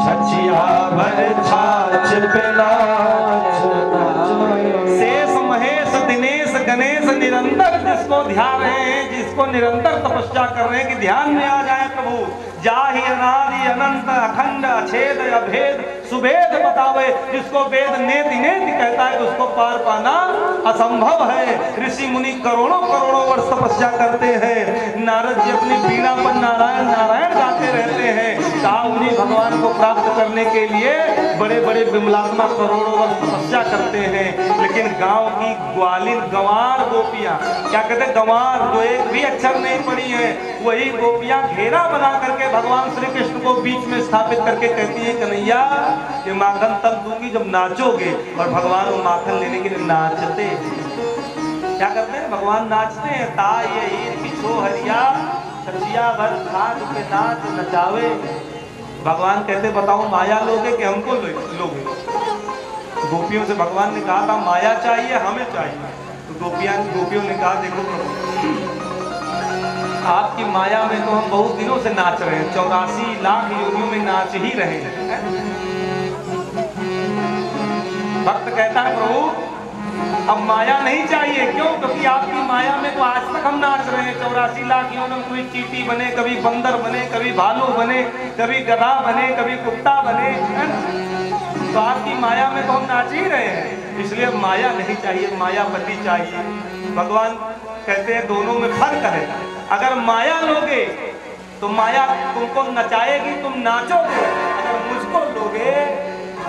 छछिया भर छाछ पे नाच नचावे। शेष महेश दिनेश गणेश निरंतर जिसको ध्यान रहे हैं, जिसको निरंतर तपस्या कर रहे हैं कि ध्यान में आ जाए प्रभु, जाहि अनादि अनंत अखंड अछेद अभेद सुभेद बतावे। जिसको वेद नेति नेति कहता है, उसको पार पाना असंभव है। ऋषि मुनि करोड़ों करोड़ों वर्ष तपस्या करते हैं। नारद जी अपनी बीड़ा पर नारायण नारायण गाते रहते हैं। कहा उन्हीं भगवान को प्राप्त करने के लिए बड़े बड़े विमलात्मा करोड़ों वर्ष तपस्या करते हैं। लेकिन गांव की ग्वालिन गंवार गोपियां, क्या कहते हैं गंवार, जो एक भी अक्षर नहीं पढ़ी है, वही गोपियां घेरा बना करके भगवान श्री कृष्ण को बीच में स्थापित करके कहती है कन्हैया ये माखन तब दूंगी जब नाचोगे। और भगवान वो माखन लेने के लिए नाचते, क्या करते हैं भगवान नाचते हैं। ताई हीर की छोहरिया, छछिया भर छाछ पे नाच नचावे। भगवान कहते बताओ माया लोगे कि हमको लोगे। गोपियों से भगवान ने कहा था माया चाहिए हमें चाहिए। तो गोपियों ने कहा देखो आपकी माया में तो हम बहुत दिनों से नाच रहे हैं, 84 लाख योनियों में नाच ही रहे हैं। भक्त कहता है प्रभु अब माया नहीं चाहिए, क्यों? क्योंकि आपकी माया में तो आज तक हम नाच रहे हैं। 84 लाख योनियों में कोई चींटी बने, कभी बंदर बने, कभी भालू बने, कभी गधा बने, कभी कुत्ता बने, तो आपकी माया में तो हम नाच ही रहे हैं। इसलिए माया नहीं चाहिए, मायापति चाहिए। भगवान कहते हैं दोनों में फर्क है। अगर माया लोगे तो माया तुमको नचाएगी, तुम नाचोगे। अगर मुझको लोगे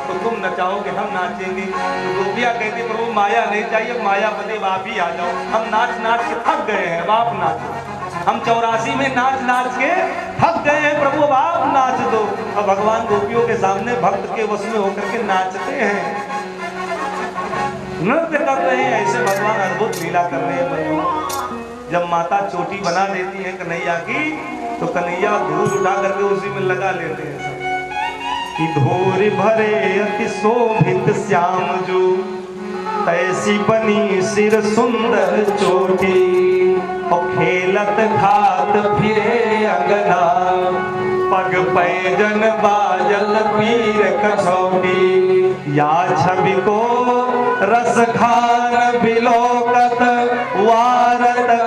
तो तुम नचाओगे, हम नाचेंगे। तो गोपियां कहती प्रभु माया नहीं चाहिए, मायापति आप ही आ जाओ। हम नाच नाच के थक गए हैं, आप नाचो। हम 84 में नाच नाच के थक गए हैं, प्रभु आप नाच दो। और भगवान गोपियों के सामने भक्त के वश में होकर के नाचते हैं, नृत्य कर रहे हैं। ऐसे भगवान अद्भुत लीला कर रहे हैं। जब माता चोटी बना देती है कन्हैया की, तो कन्हैया धूल उठा करके उसी में लगा लेते हैं कि धूरी भरे अति शोभित श्याम जो, तैसी बनी सिर सुंदर चोटी। और खेलत खात फिरे अगना, पग पैजन बाजल पीर कछौटी। या छवि को रस खान बिलोकत वारत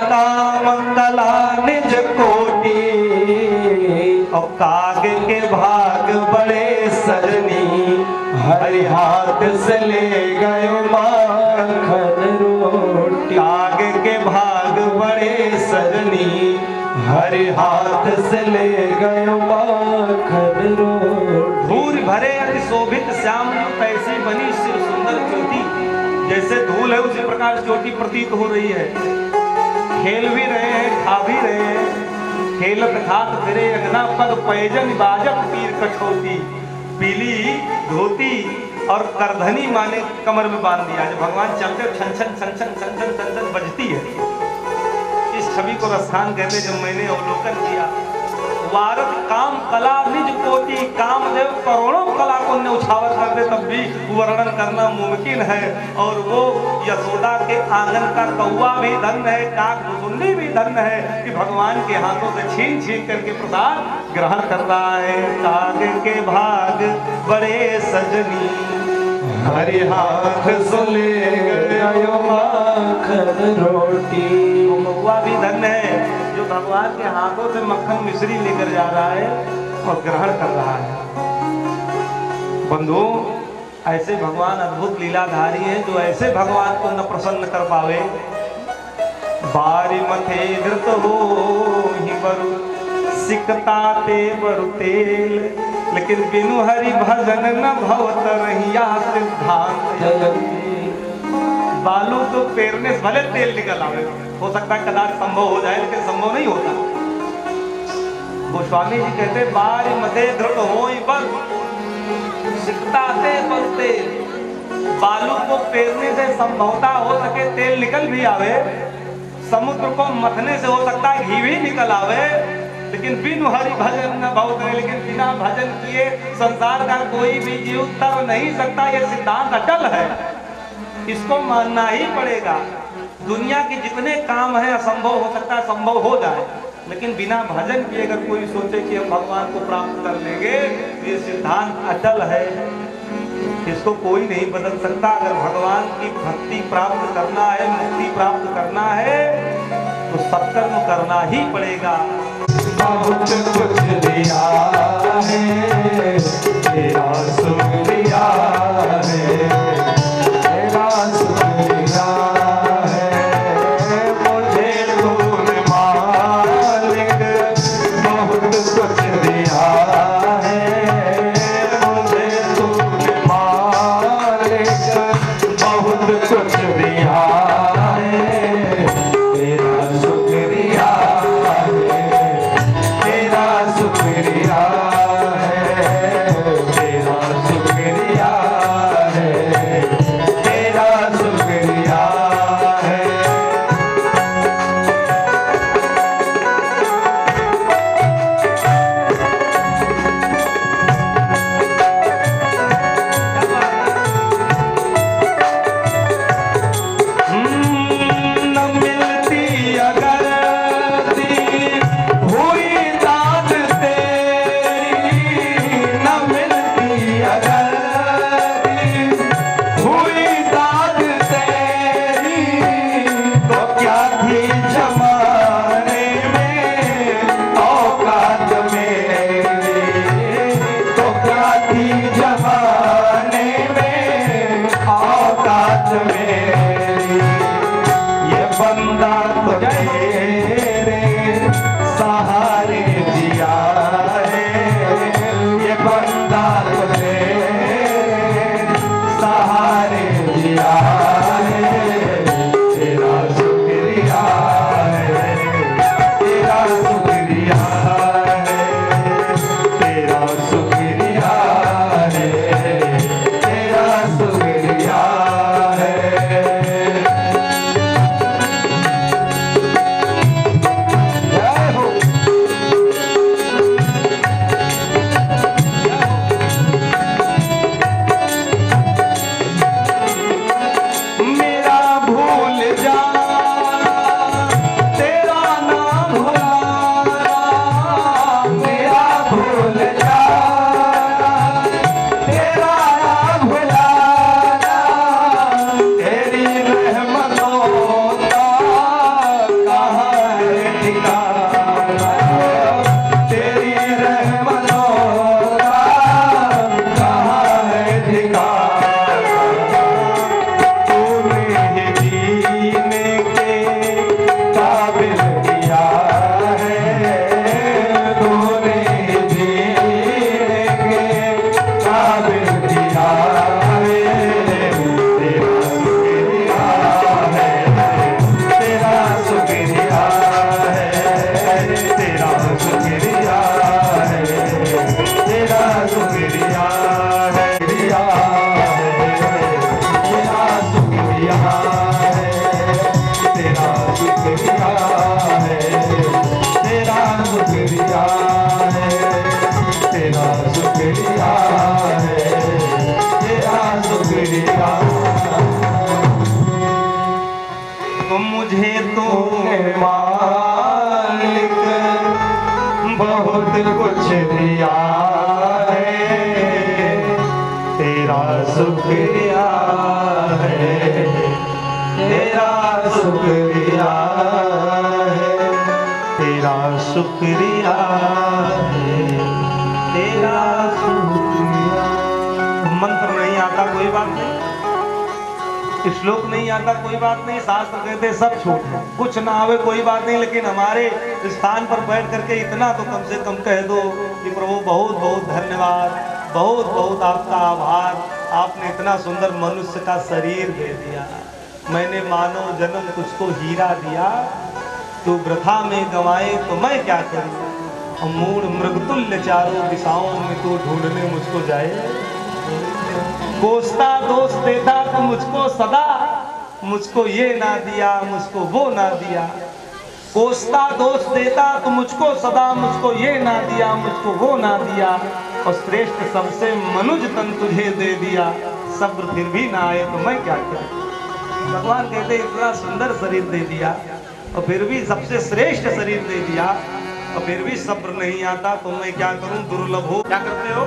हरि हाथ से ले गए माखन रोटी। काग के भाग बड़े सजनी हरि हाथ से ले गए माखन रोटी। धूल भरे अति शोभित श्याम ऐसी बनी शिव सुंदर चोटी। जैसे धूल है उसी प्रकार चोटी प्रतीत हो रही है। खेल भी रहे हैं, खा भी रहे हैं। खेलत खात फिरे अंगना पग पैजन बाजत पीर कठौती। पीली धोती और करधनी माने कमर में बांध दिया। जब भगवान चलते छन छन छन छन छन छन छन छन बजती है। इस छवि को रसखान कहते जब मैंने अवलोकन किया। वारत काम कला निज कोटि कामदेव करोड़ों कला को न्यौछावर कर दे तब भी वर्णन करना मुमकिन है। और वो यशोदा के आंगन का कौवा भी धन्य है, काक मुसुंडी भी धन्य है कि भगवान के हाथों से छीन छीन करके प्रसाद ग्रहण कर रहा है। काग के भाग बड़े सजनी हरि हाथ से ले गए माखन रोटी। कौवा भी धन्य है जो भगवान के हाथों से मक्खन मिश्री लेकर जा रहा है और ग्रहण कर रहा है। बंधु, ऐसे भगवान अद्भुत लीलाधारी हैं जो ऐसे भगवान को न प्रसन्न कर पावे। बारी मथे धृत हो ही बरु सिकता ते बरु तेल, लेकिन बिनु हरि भजन न भवत रहिया सिद्धांत। बालू तो पेरने से भले तेल निकल आवे, हो सकता है कदाच संभव हो जाए, लेकिन संभव नहीं होता। गोस्वामी जी कहते बारी मथे दृढ़ होई बर सिकता ते बर तेल। बालू को पेरने से संभवता हो सके तेल निकल भी आवे। समुद्र को मथने से हो सकता है घी भी निकल आवे, लेकिन बिनु हरि भजन न भवत। लेकिन बिना भजन किए संसार का कोई भी जीव तर नहीं सकता। यह सिद्धांत अटल है, इसको मानना ही पड़ेगा। दुनिया के जितने काम हैं असंभव हो सकता है संभव हो जाए, लेकिन बिना भजन किए अगर कोई सोचे कि हम भगवान को प्राप्त कर लेंगे, ये सिद्धांत अटल है, इसको कोई नहीं बदल सकता। अगर भगवान की भक्ति प्राप्त करना है, मुक्ति प्राप्त करना है, तो सत्कर्म करना ही पड़ेगा। बहुत कुछ दिया है तेरा सुख दिया है, तेरा सुख दिया है मुझे तूने मालिक। बहुत कुछ दिया है मुझे तूने मालिक, बहुत कुछ दिया है तेरा शुक्रिया है, तेरा शुक्रिया है, तेरा शुक्रिया है, तेरा शुक्रिया है। न मिलती अगर दी हुई दाद तेरी, न मिलती अगर दी हुई दाद तेरी, तो क्या थी जमाने में औकात मेरी, तो क्या थी जमाने में औकात मेरी। ये बंदा तो तेरे सहारे जिया है, ये बंदा तो तेरे सहारे जिया है, तेरा शुक्रिया है, तेरा शुक्रिया है, तेरा शुक्रिया है, तेरा शुक्रिया है। तो मुझे तो मालिक बहुत कुछ दिया है, तेरा शुक्रिया है, तेरा शुक्रिया है, तेरा शुक्रिया है, तेरा शुक्रिया। मंत्र नहीं आता कोई बात नहीं, श्लोक नहीं आता कोई बात नहीं, शास्त्र कहते सब छोड़, कुछ ना आवे कोई बात नहीं, लेकिन हमारे स्थान पर बैठ करके इतना तो कम से कम कह दो कि प्रभु बहुत बहुत धन्यवाद, बहुत बहुत आपका आभार, आपने इतना सुंदर मनुष्य का शरीर दे दिया, मैंने मानव जन्म तुझको हीरा दिया, तू वृथा में गंवाए तो मैं क्या करूं, मूढ़ मृगतुल्य चारों दिशाओं में तू ढूंढने मुझको जाए, कोसता दोष देता तो मुझको सदा, मुझको ये ना दिया, मुझको वो ना दिया, कोसता दोष देता तो मुझको सदा, मुझको ये ना दिया, मुझको वो ना दिया, और श्रेष्ठ सबसे मनुज तन तुझे दे दिया, सब्र फिर भी ना आए तो मैं क्या करूं। भगवान कहते इतना सुंदर शरीर दे दिया और फिर भी सबसे श्रेष्ठ शरीर दे दिया और फिर भी सब्र नहीं आता तो मैं क्या करूं, दुर्लभ हो। क्या करते हो,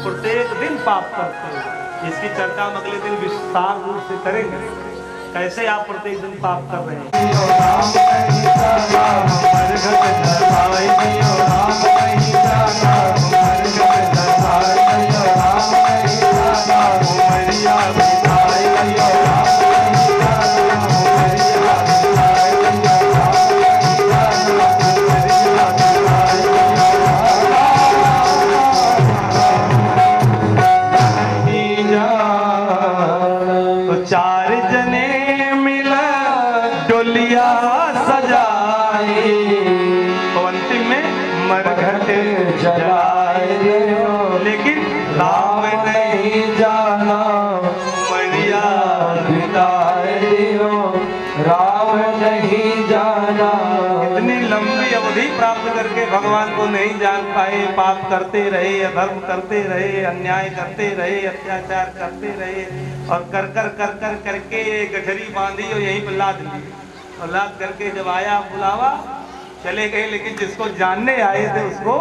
प्रत्येक दिन पाप करते हो, इसकी चर्चा हम अगले दिन विस्तार रूप से करेंगे, कैसे आप प्रत्येक दिन पाप कर रहे हैं। लेकिन राम नहीं जाना मरिया बिताए दियो, राम नहीं जाना। इतनी लंबी अवधि प्राप्त करके भगवान को नहीं जान पाए, पाप करते रहे, अधर्म करते रहे, अन्याय करते रहे, अत्याचार करते रहे और कर कर कर कर करके गठरी बांधी और यहीं पर लाद ली और लाद करके जब आया बुलावा चले गए, लेकिन जिसको जानने आए थे उसको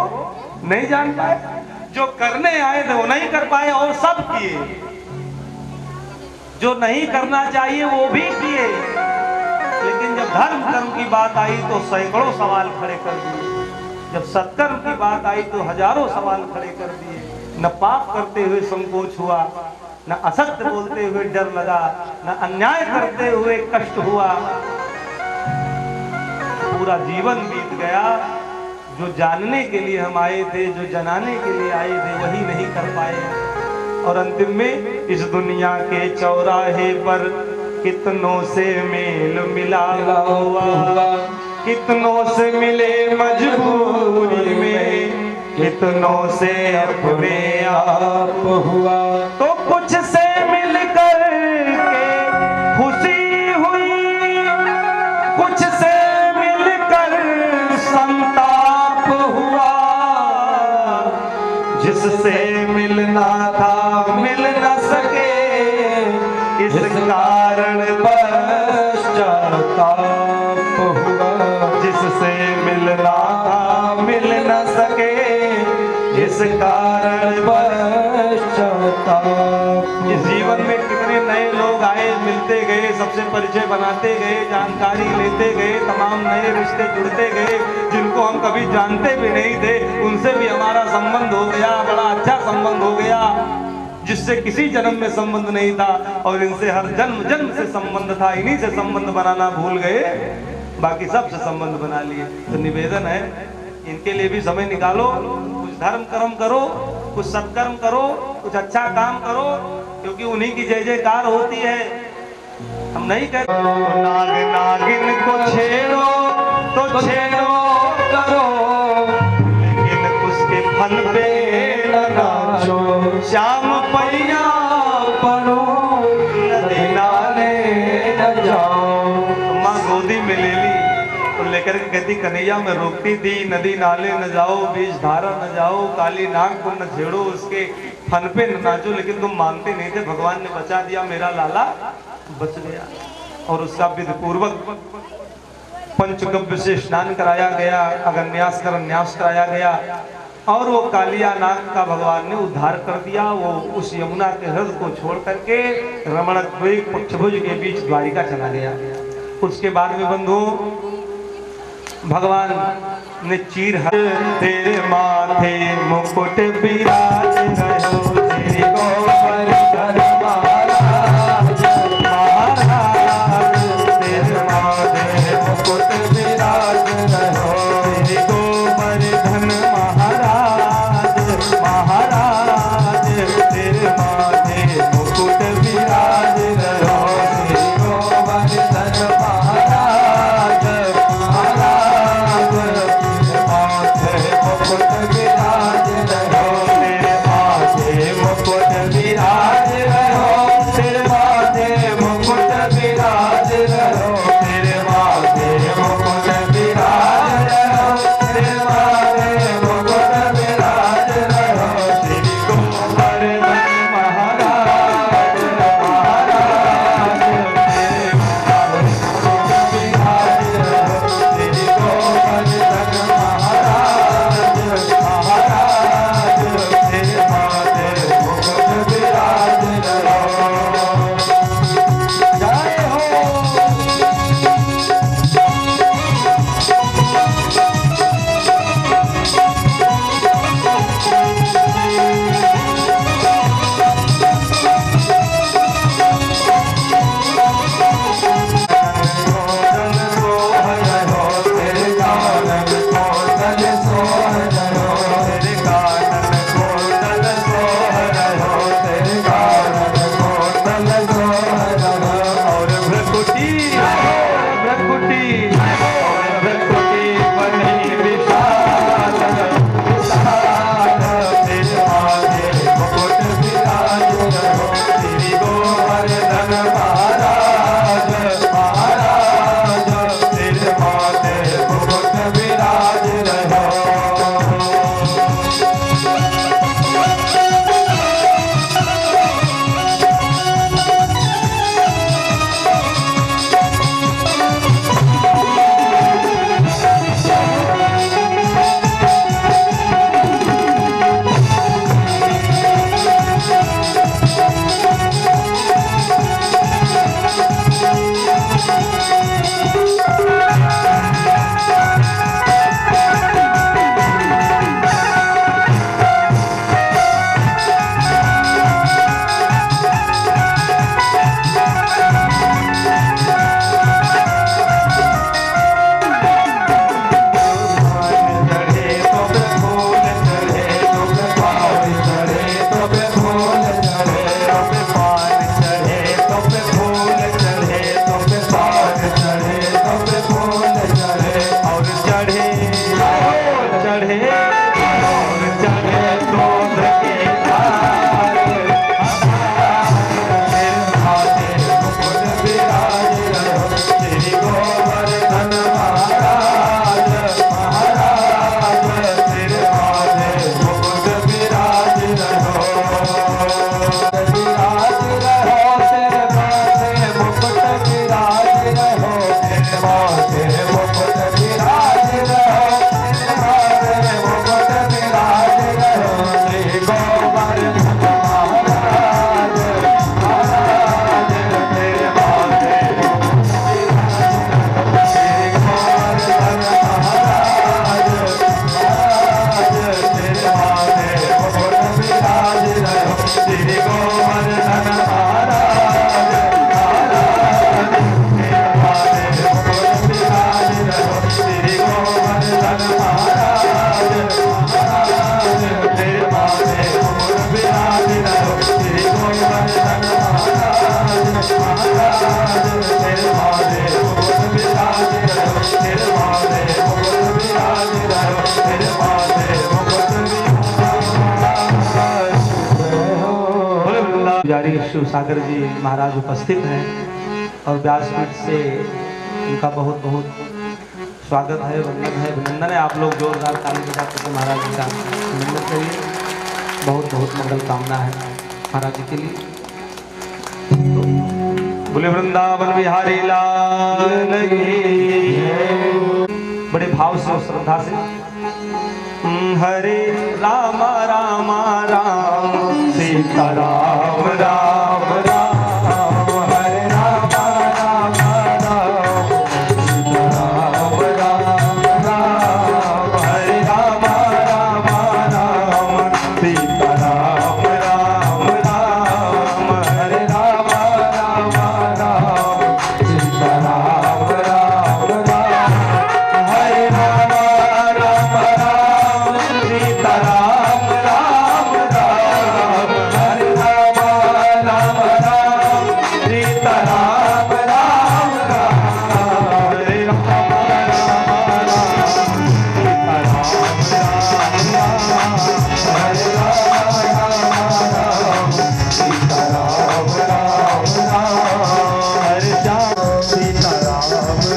नहीं जान पाए, जो करने आए थे वो नहीं कर पाए और सब किए, जो नहीं करना चाहिए वो भी किए, लेकिन जब धर्म कर्म की बात आई तो सैकड़ों सवाल खड़े कर दिए, जब सत्कर्म की बात आई तो हजारों सवाल खड़े कर दिए। न पाप करते हुए संकोच हुआ, न असत्य बोलते हुए डर लगा, न अन्याय करते हुए कष्ट हुआ, पूरा जीवन बीत गया। जो जानने के लिए हम आए थे, जो जनाने के लिए आए थे, वही नहीं कर पाए और अंतिम में इस दुनिया के चौराहे पर कितनों से मेल मिला हुआ, कितनों से मिले मजबूरी में, कितनों से अपने आप हुआ, तो कुछ से मिलकर के खुशी हुई, कुछ से मिलकर संताप हुआ, जिससे मिलना था मिल न सके, इस कारण पश्चाताप हुआ, जिससे मिलना था मिल न सके, इस कारण पश्चाताप। इस जीवन में कितने नए लोग आए, मिलते गए, सबसे परिचय बनाते गए, जानकारी लेते गए, तमाम नए रिश्ते जुड़ते गए, जिनको हम कभी जानते भी नहीं थे उनसे भी हमारा संबंध हो गया, बड़ा अच्छा संबंध हो गया, जिससे किसी जन्म में संबंध नहीं था और इनसे हर जन्म जन्म से संबंध था, इन्हीं से संबंध बनाना भूल गए, बाकी सबसे संबंध बना लिए। तो निवेदन है इनके लिए भी समय निकालो, कुछ धर्म कर्म करो, कुछ सत्कर्म करो, कुछ अच्छा काम करो, क्योंकि उन्हीं की जय जयकार होती है। हम नहीं कहते तो नाग नागिन को छेड़ो तो छेड़ो करो, लेकिन उसके फन पे न नाचो, श्याम पैया पड़ो, नदी नाले न जाओ। माँ गोदी में ले ली तो लेकर के कहती कन्हैया में रोकती थी, नदी नाले न जाओ, बीच धारा न जाओ, काली नाग को न छेड़ो, उसके फन पे न नाचो, लेकिन तुम मानते नहीं थे। भगवान ने बचा दिया, मेरा लाला बच गया। और उसका विधि पूर्वक पंचगव्य से स्नान कराया गया, अगन्यास कर न्यास कराया गया और वो कालिया नाग का भगवान ने उद्धार कर दिया। वो उस यमुना के हृदय को छोड़ करके रमण द्वीप पक्षभुज के बीच द्वारिका चला गया। उसके बाद में बंधु भगवान ने चीर तेरे माथे मुकुट विराज रहो, तेरे गोवर्धन महाराज महाराज, तेरे माथे मुकुट विराज रहो, तेरे गोवर्धन महाराज महाराज, तेरे माथे मुकुट विराज रहो, तेरे गोवर्धन महाराज महाराज, मुकुट विराज रहो, तेरे माथे मुकुट विराज रहो, तेरे माथे मुकुट विराज रहो, तेरे माथे मुकुट विराज रहो, तेरे माथे मुकुट विराज रहो, श्री गोवर्धन महाराज महाराज, तेरे माथे मुकुट विराज रहो, श्री गोवर्धन महाराज महाराज, तेरे माथे मुकुट विराज रहो। जय हो। पुजारी शिव सागर जी महाराज उपस्थित हैं और व्यासपीठ से उनका बहुत बहुत स्वागत है, वंदन है, अभिनंदन है। आप लोग जोरदार ताली बजा करके महाराज जी का अभिनंदन करिए। बहुत बहुत मंगल कामना है महाराज जी के लिए। बोले वृंदावन बिहारी लाल की। बड़े भाव से और श्रद्धा से हरे राम राम राम सीता राम राम राम हरे राम राम राम सीता राम राम राम हरे राम राम राम सीता राम राम राम हरे राम राम राम सीता राम राम राम हरे राम राम राम सीता राम राम राम हरे राम राम राम सीता राम राम राम हरे राम राम राम सीता राम राम राम हरे राम राम सीता राम राम राम हरे श्याम सीता राम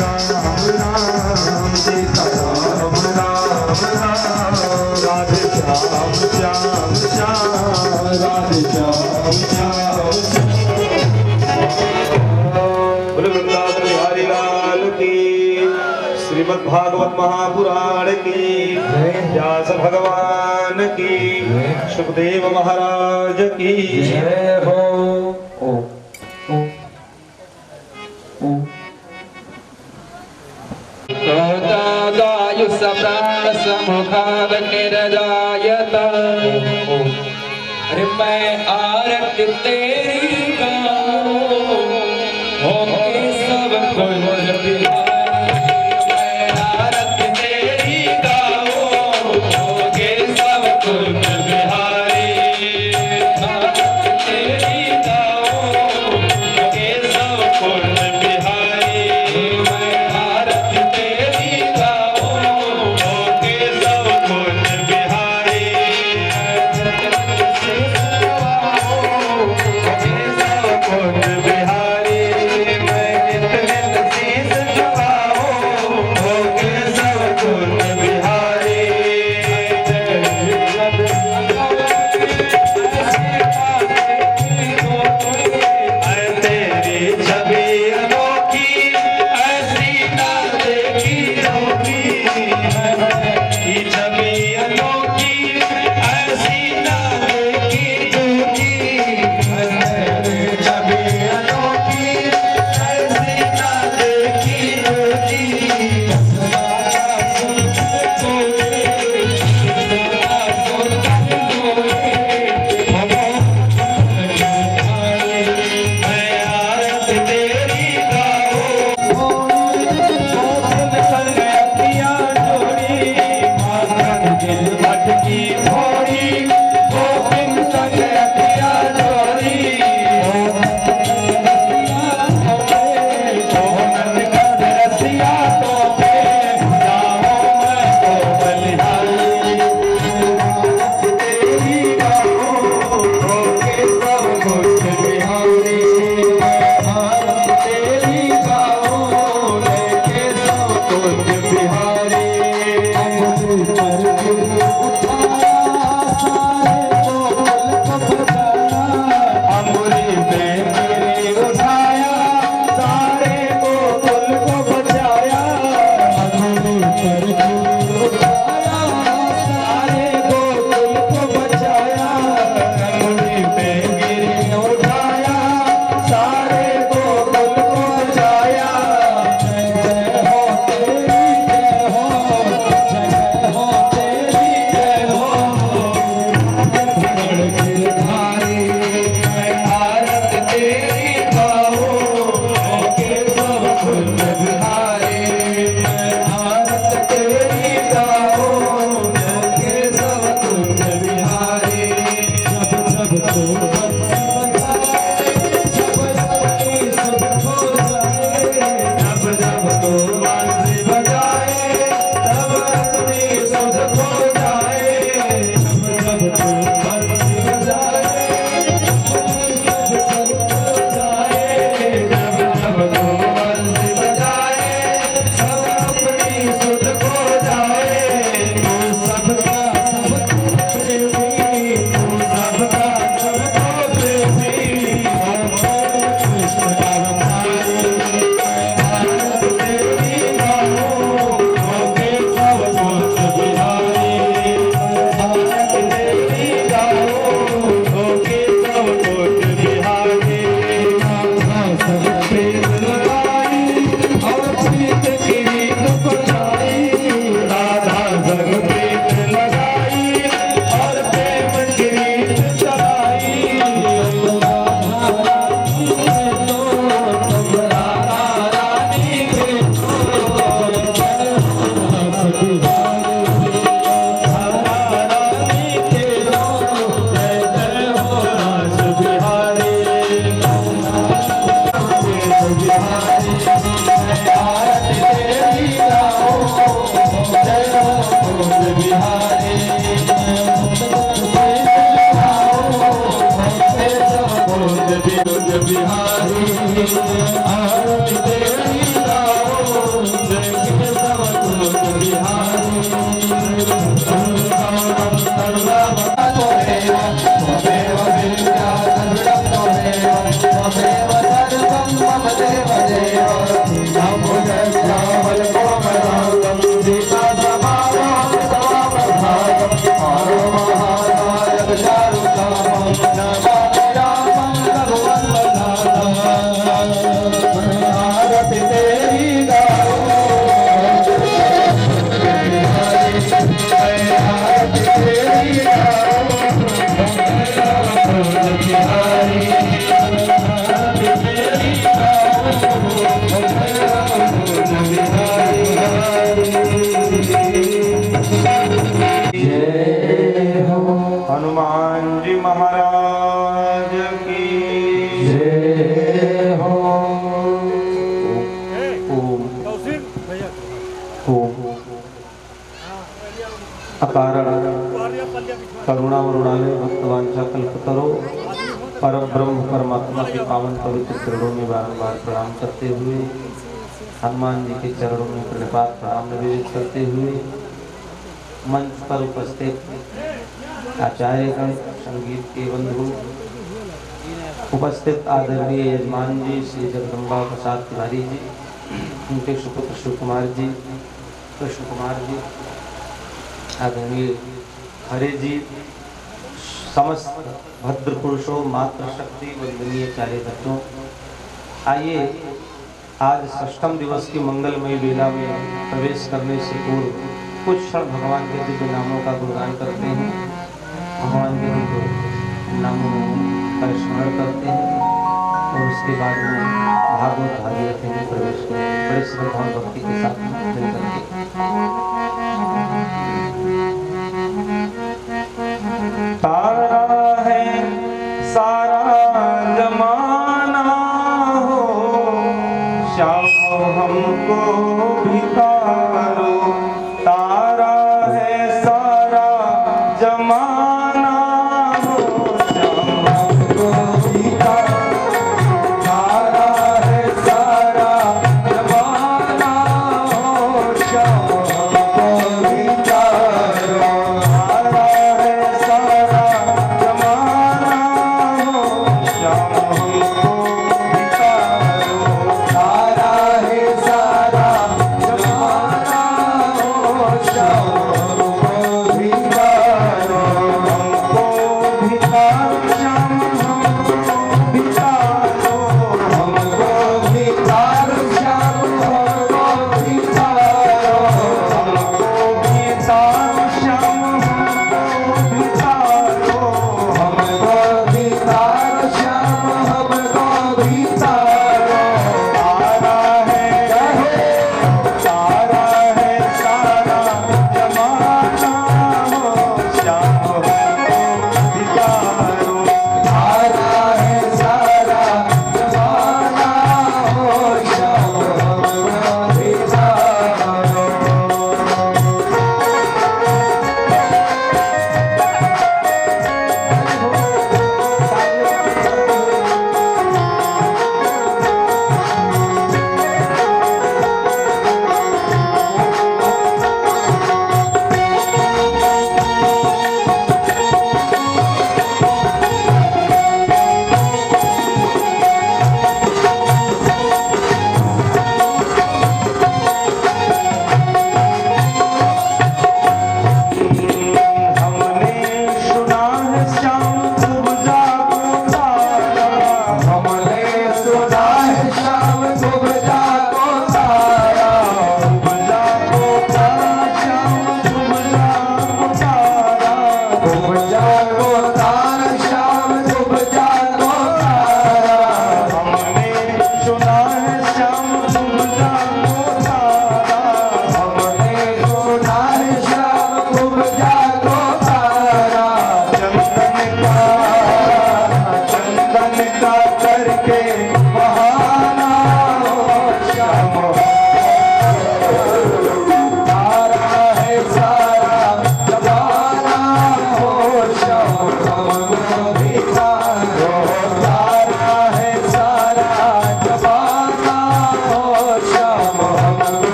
राम राम सीता राम राम राम राधे श्याम श्याम श्याम राधे श्याम श्याम बोले वृंदावन बिहारी लाल की। श्रीमद् भागवत महापुराण की व्यास भगवान की सुखदेव महाराज की जय हो। समुखाद निर्जायत अरे मैं आरती तेरी गाऊं होके सब कुल बिहारी मैं आरती तेरी गाऊं होके सब कुल बिहारी आरती तेरी गाऊं होके सब कुल बिहारी मैं आरती तेरी गाऊं होके सब कुल बिहारी से सवाओ होके सब आरती तेरी गाओ देखे सब कुछ बिहारी त्वमेव विद्या सर्वं त्वमेव त्वमेव सर्वं मम देव देव नमो जगद्धावल कोमलांगं सीता समारोह समाप्रभातम् आरो महानायक चारुकामं नमामि रामं रघुवंशनाथम् आरती तेरी गाओ आरती तेरी हनुमान जी महाराज की जय हो। ओम अकारण करुणा वरुणालय भक्तवांछा कल्पतरो परम ब्रह्म परमात्मा के पावन पवित्र चरणों में बारंबार प्रणाम करते हुए हनुमान जी के चरणों में प्रणिपात प्रणाम निवेदित करते हुए मंच पर उपस्थित आचार्यगण, संगीत के बंधु, उपस्थित आदरणीय यजमान जी श्री जगदम्बा प्रसाद तिवारी जी, उनके सुपुत्र शिव कुमार जी, कृष्ण कुमार जी, आदरणीय हरे जी, समस्त भद्र पुरुषों, मातृशक्ति वंदनीय कार्यकर्ताओं, आइए आज षष्ठम दिवस की मंगलमयी वेला में प्रवेश करने से पूर्व कुछ क्षण भगवान के दिव्य नामों का गुणगान करते हैं, भगवान के दिव्य नामों का स्मरण करते हैं और उसके बाद में भागवत भागीरथी में प्रवेश करें बड़े श्रद्धा और भक्ति के साथ मिलकर के। तारा है सारा जमाना हो, श्याम हमको भी तारा